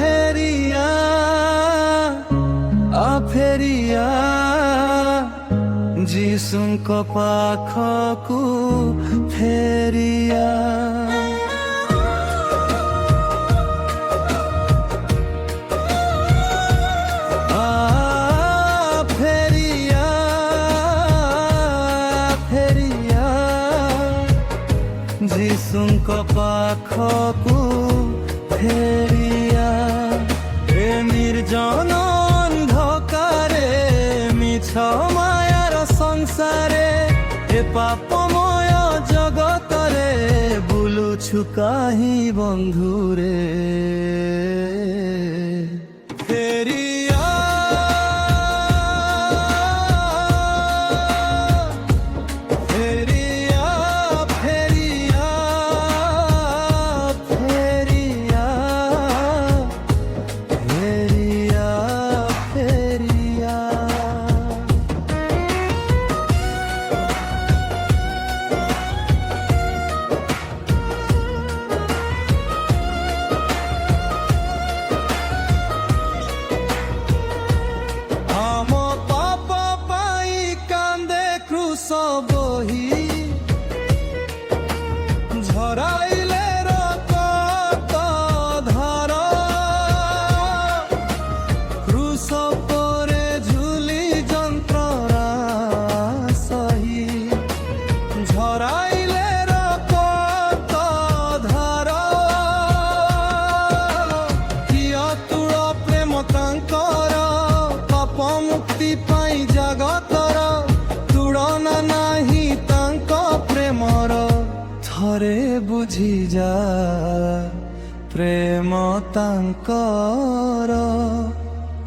ହେରିଆ ଫେରିଆ ଯୀଶୁଙ୍କ ପାଖକୁ ଫେରିଆ। ଯୀଶୁଙ୍କ ପାଖକୁ ଫେରିଆ। ଏ ନିର୍ଜନ ଅନ୍ଧକାରେ ମିଛ ମାୟାର ସଂସାରେ ଏ ପାପମୟ ଜଗତରେ ବୁଲୁଛୁ କାହିଁ ବନ୍ଧୁରେ। ଫେରିଆ বহি ঝরাইলে রক্ত ধার ক্রুশ পরে ঝুলি যন্ত্রণা সহি ঝরাইলে রক্ত ধার কি অতুল প্রেম তাঙ্কর পাপ মুক্তি পাই জগতর তুলনা নাহি তাঙ্ক প্রেমর থরে বুঝি যা প্রেম তাঙ্কর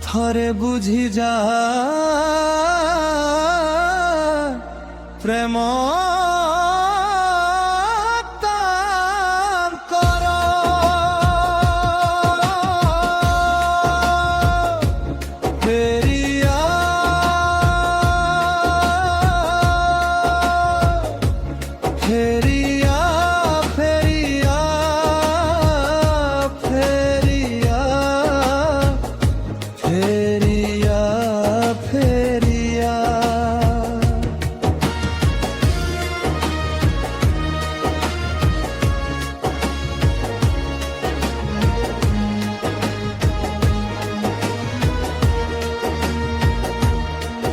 থরে বুঝি যা প্রেম তাঙ্কর। ফেরিয়া ফেরিয়া ফেরিয়া ফেরিয়া ফেরিয়া।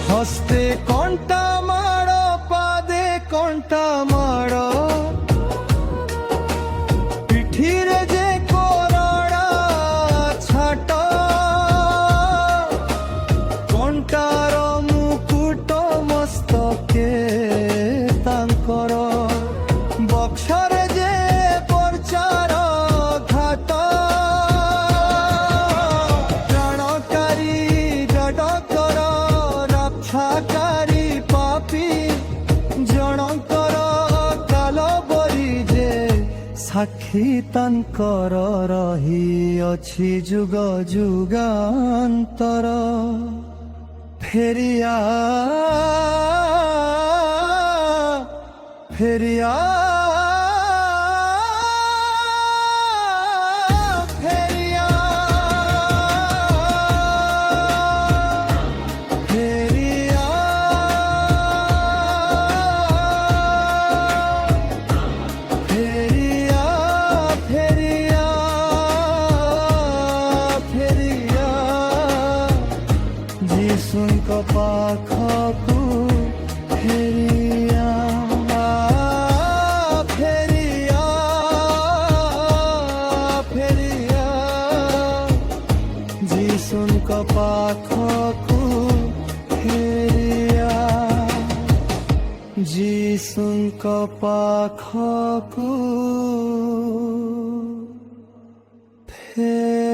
হস্তে কণ্টা মাড় পাদে কণ্টা মাড় পিঠিরে যে করড়া ছাট কণ্টার মুকুট মস্তকে তাঙ্কর বক্ষরে যে পরচার ঘাট প্রাণকারী জডকর রক্ষাকারী পাপী জনଙ୍କର କାଲବରୀ ଯେ ସାକ୍ଷୀ ତାଙ୍କର ରହିଅଛି ଯୁଗ ଯୁଗାନ୍ତର। ଫେରିଆ ଫେରିଆ ଯୀଶୁଙ୍କ ପାଖକୁ ଫେରିଆ ଫେରିଆ ଫେରିଆ ଯୀଶୁଙ୍କ ପାଖକୁ ଫେରିଆ ଯୀଶୁଙ୍କ ପାଖକୁ ଫେରିଆ।